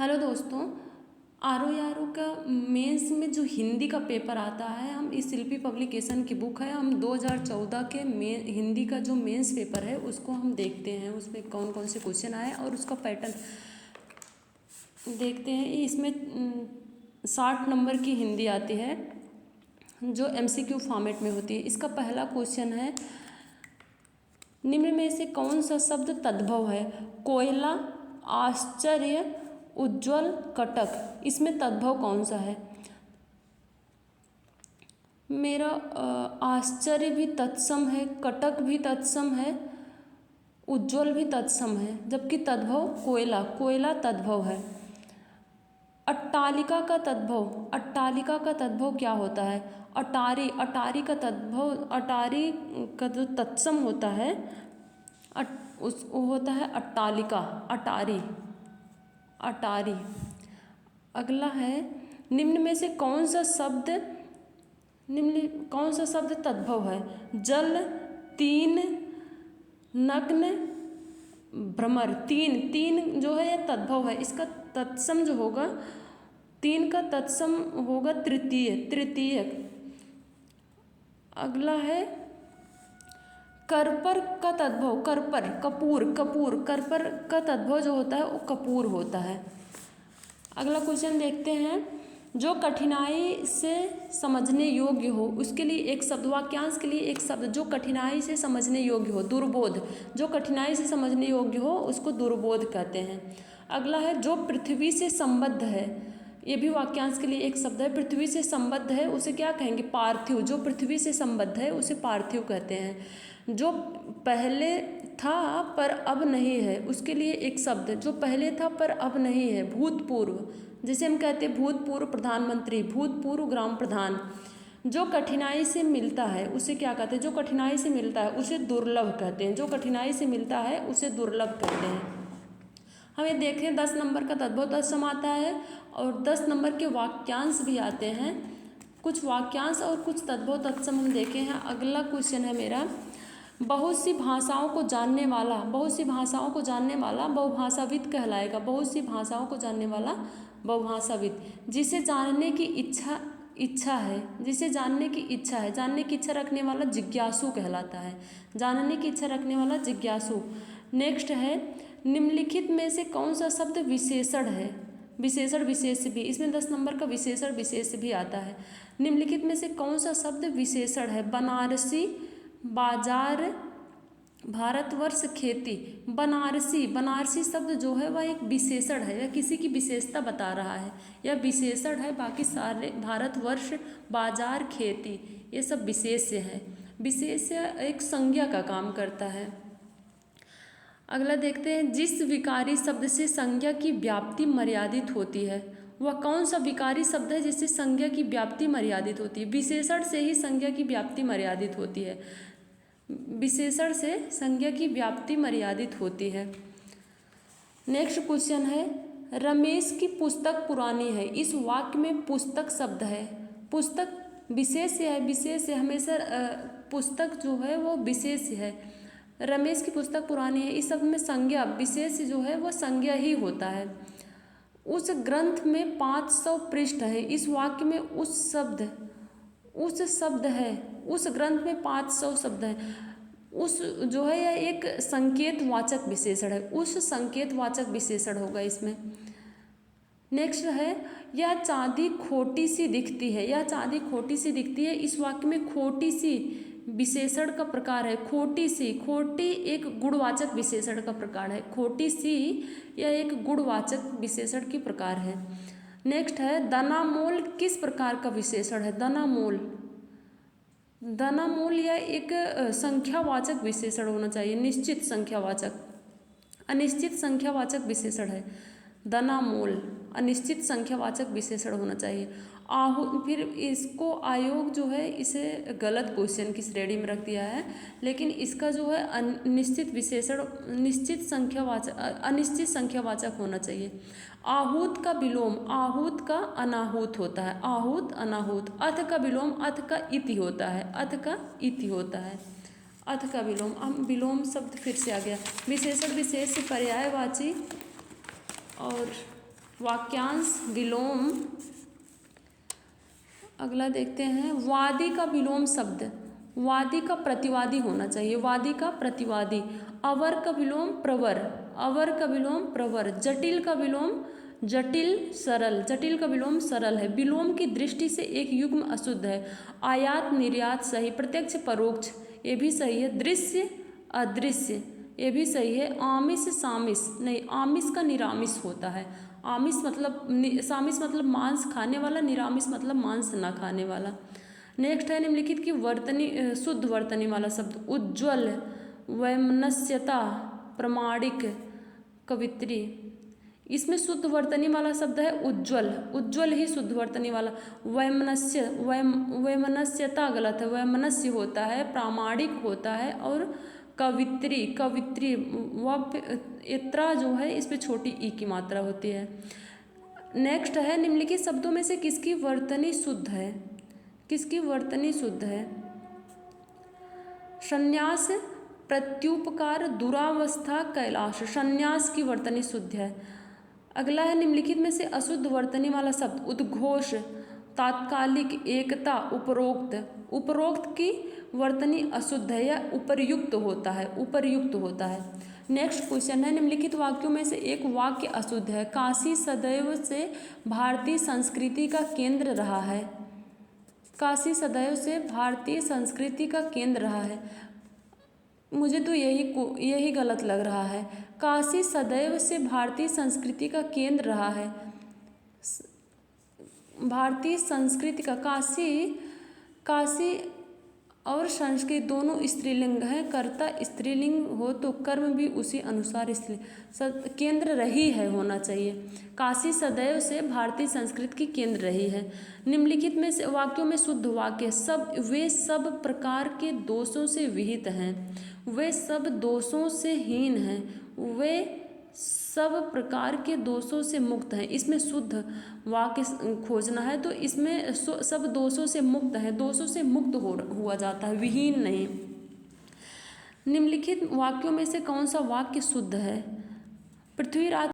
Hello दोस्तों, R O का mains में जो हिंदी का पेपर आता है, हम इस शिल्पी पब्लिकेशन की बुक है, हम 2014 के हिंदी का जो मेंस पेपर है उसको हम देखते हैं। उसमें कौन कौन से क्वेश्चन आए और उसका पैटर्न देखते हैं। इसमें 60 नंबर की हिंदी आती है जो MCQ फॉर्मेट में होती है। इसका पहला क्वेश्चन है, निम्न में से कौन सा शब्द तद्भव है? कोयला, आश्चर्य, उज्ज्वल, कटक। इसमें तद्भव कौन सा है? मेरा आश्चर्य भी तत्सम है, कटक भी तत्सम है, उज्ज्वल भी तत्सम है, जबकि तद्भव कोयला, कोयला तद्भव है। अट्टालिका का तद्भव, अट्टालिका का तद्भव क्या होता है? अटारी, अटारी का तद्भव, अटारी का जो तत्सम होता है वो होता है अट्टालिका, अटारी, अटारी। अगला है, निम्न में से कौन सा शब्द तद्भव है? जल, तीन, नग्न, भ्रमर। तीन जो है ये तद्भव है। इसका तत्सम जो होगा, तीन का तत्सम होगा तृतीय। अगला है, करपर का तद्भव, करपर, कपूर, करपर का तद्भव जो होता है वो कपूर होता है। अगला क्वेश्चन देखते हैं, जो कठिनाई से समझने योग्य हो उसके लिए एक शब्द, वाक्यांश के लिए एक शब्द। जो कठिनाई से समझने योग्य हो, दुर्बोध। जो कठिनाई से समझने योग्य हो उसको दुर्बोध कहते हैं। अगला है, जो पृथ्वी से संबद्ध है, ये भी वाक्यांश के लिए एक शब्द है। पृथ्वी से संबद्ध है उसे क्या कहेंगे? पार्थिव। जो पृथ्वी से संबद्ध है उसे पार्थिव कहते हैं। जो पहले था पर अब नहीं है, उसके लिए एक शब्द, जो पहले था पर अब नहीं है, भूतपूर्व। जैसे हम कहते हैं भूतपूर्व प्रधानमंत्री, भूतपूर्व ग्राम प्रधान। जो कठिनाई से मिलता है उसे क्या कहते हैं? जो कठिनाई से मिलता है उसे दुर्लभ कहते हैं। जो कठिनाई से मिलता है उसे दुर्लभ कहते हैं। हमें देखें 10 नंबर का तद्भव तत्सम आता है और 10 नंबर के वाक्यांश भी आते हैं। कुछ वाक्यांश और कुछ तद्भव तत्सम हम देखे हैं। अगला क्वेश्चन है मेरा, बहुत सी भाषाओं को जानने वाला बहुभाषाविद कहलाएगा। बहुत सी भाषाओं को जानने वाला बहुभाषाविद। जिसे जानने की इच्छा है, जानने की इच्छा रखने वाला जिज्ञासु कहलाता है। जानने की इच्छा रखने वाला जिज्ञासु। नेक्स्ट है, निम्नलिखित में से कौन सा शब्द विशेषण है? विशेषण विशेष भी, इसमें 10 नंबर का विशेषण विशेष भी आता है। निम्नलिखित में से कौन सा शब्द विशेषण है? बनारसी, बाजार, भारतवर्ष, खेती। बनारसी शब्द जो है वह एक विशेषण है, यह किसी की विशेषता बता रहा है, यह विशेषण है। बाकी सारे भारतवर्ष, बाजार, खेती ये सब विशेष्य है। विशेष्य एक संज्ञा का काम करता है। अगला देखते हैं, जिस विकारी शब्द से संज्ञा की व्याप्ति मर्यादित होती है, वह कौन सा विकारी शब्द है जिससे संज्ञा की व्याप्ति मर्यादित होती है? विशेषण से ही संज्ञा की व्याप्ति मर्यादित होती है। विशेषण से संज्ञा की व्याप्ति मर्यादित होती है। नेक्स्ट क्वेश्चन है, रमेश की पुस्तक पुरानी है। इस वाक्य में पुस्तक शब्द है। पुस्तक विशेष्य है, विशेष्य हमेशा पुस्तक जो है वो विशेष्य है। रमेश की पुस्तक पुरानी है, इस शब्द में संज्ञा, विशेष जो है वो संज्ञा ही होता है। उस ग्रंथ में 500 पृष्ठ है। इस वाक्य में उस शब्द है, उस ग्रंथ में 500 शब्द है। उस जो है यह एक संकेतवाचक विशेषण है, उस संकेतवाचक विशेषण होगा इसमें। नेक्स्ट है, यह चांदी खोटी सी दिखती है। यह चांदी खोटी सी दिखती है, इस वाक्य में खोटी सी विशेषण का प्रकार है। खोटी एक गुणवाचक विशेषण का प्रकार है। खोटी सी यह एक गुणवाचक विशेषण की प्रकार है। नेक्स्ट है, दनामोल किस प्रकार का विशेषण है? दनामोल यह एक संख्यावाचक विशेषण होना चाहिए, निश्चित संख्यावाचक। अनिश्चित संख्यावाचक विशेषण है दनामोल, अनिश्चित संख्यावाचक विशेषण होना चाहिए। फिर इसको आयोग जो है इसे गलत क्वेश्चन की श्रेणी में रख दिया है, लेकिन इसका जो है अनिश्चित विशेषण अनिश्चित संख्यावाचक होना चाहिए। आहूत का विलोम आहूत का अनाहूत होता है। आहूत, अनाहूत। अथ का विलोम अथ का इति होता है। अथ का इति होता है। अथ का विलोम, हम विलोम शब्द फिर से आ गया। विशेषण विशेष पर्यायवाची और वाक्यांश विलोम। अगला देखते हैं, वादी का विलोम शब्द, वादी का प्रतिवादी होना चाहिए, वादी का प्रतिवादी। अवर का विलोम प्रवर, अवर का विलोम प्रवर। जटिल का विलोम जटिल, सरल, जटिल का विलोम सरल है। विलोम की दृष्टि से एक युग्म अशुद्ध है। आयात निर्यात सही, प्रत्यक्ष परोक्ष ये भी सही है। दृश्य अदृश्य ये भी सही है। आमिष सामिष नहीं, आमिष का निरामिष होता है। आमिष मतलब सामिष मतलब मांस खाने वाला, निरामिष मतलब मांस ना खाने वाला। नेक्स्ट है निम्नलिखित की वर्तनी शुद्ध वर्तनी वाला शब्द, उज्ज्वल, वैमनस्यता, प्रमाणिक, कवित्री। इसमें शुद्ध वर्तनी वाला शब्द है उज्ज्वल, उज्ज्वल ही शुद्ध वर्तनी वाला। वैमनस्यता गलत है, वैमनस्य होता है, प्रामाणिक होता है। और कवित्री, कवित्री इत्रा जो है इस पे छोटी ई की मात्रा होती है। नेक्स्ट है निम्नलिखित शब्दों में से किसकी वर्तनी शुद्ध है, किसकी वर्तनी शुद्ध है। संन्यास, प्रत्युपकार, दुरावस्था, कैलाश, संन्यास की वर्तनी शुद्ध है। अगला है निम्नलिखित में से अशुद्ध वर्तनी वाला शब्द, उद्घोष, तात्कालिक, एकता, उपरोक्त। उपरोक्त की वर्तनी अशुद्ध है या उपर्युक्त होता है, उपर्युक्त होता है। नेक्स्ट क्वेश्चन है निम्नलिखित वाक्यों में से एक वाक्य अशुद्ध है। काशी सदैव से भारतीय संस्कृति का केंद्र रहा है, काशी सदैव से भारतीय संस्कृति का केंद्र रहा है। मुझे तो यही गलत लग रहा है। काशी सदैव से भारतीय संस्कृति का केंद्र रहा है। भारतीय संस्कृति का, काशी और संस्कृत दोनों स्त्रीलिंग है। कर्ता स्त्रीलिंग हो तो कर्म भी उसी अनुसार स्त्रीलिंग, केंद्र रही है होना चाहिए। काशी सदैव से भारतीय संस्कृति की केंद्र रही है। निम्नलिखित में से वाक्यों में शुद्ध वाक्य, सब वे सब प्रकार के दोषों से विहित हैं, वे सब दोषों से हीन हैं, वे सब प्रकार के दोषों से मुक्त हैं। इसमें शुद्ध वाक्य खोजना है तो इसमें सब दोषों से मुक्त है, दोषों से मुक्त हुआ जाता है, विहीन नहीं। निम्नलिखित वाक्यों में से कौन सा वाक्य शुद्ध है। पृथ्वीराज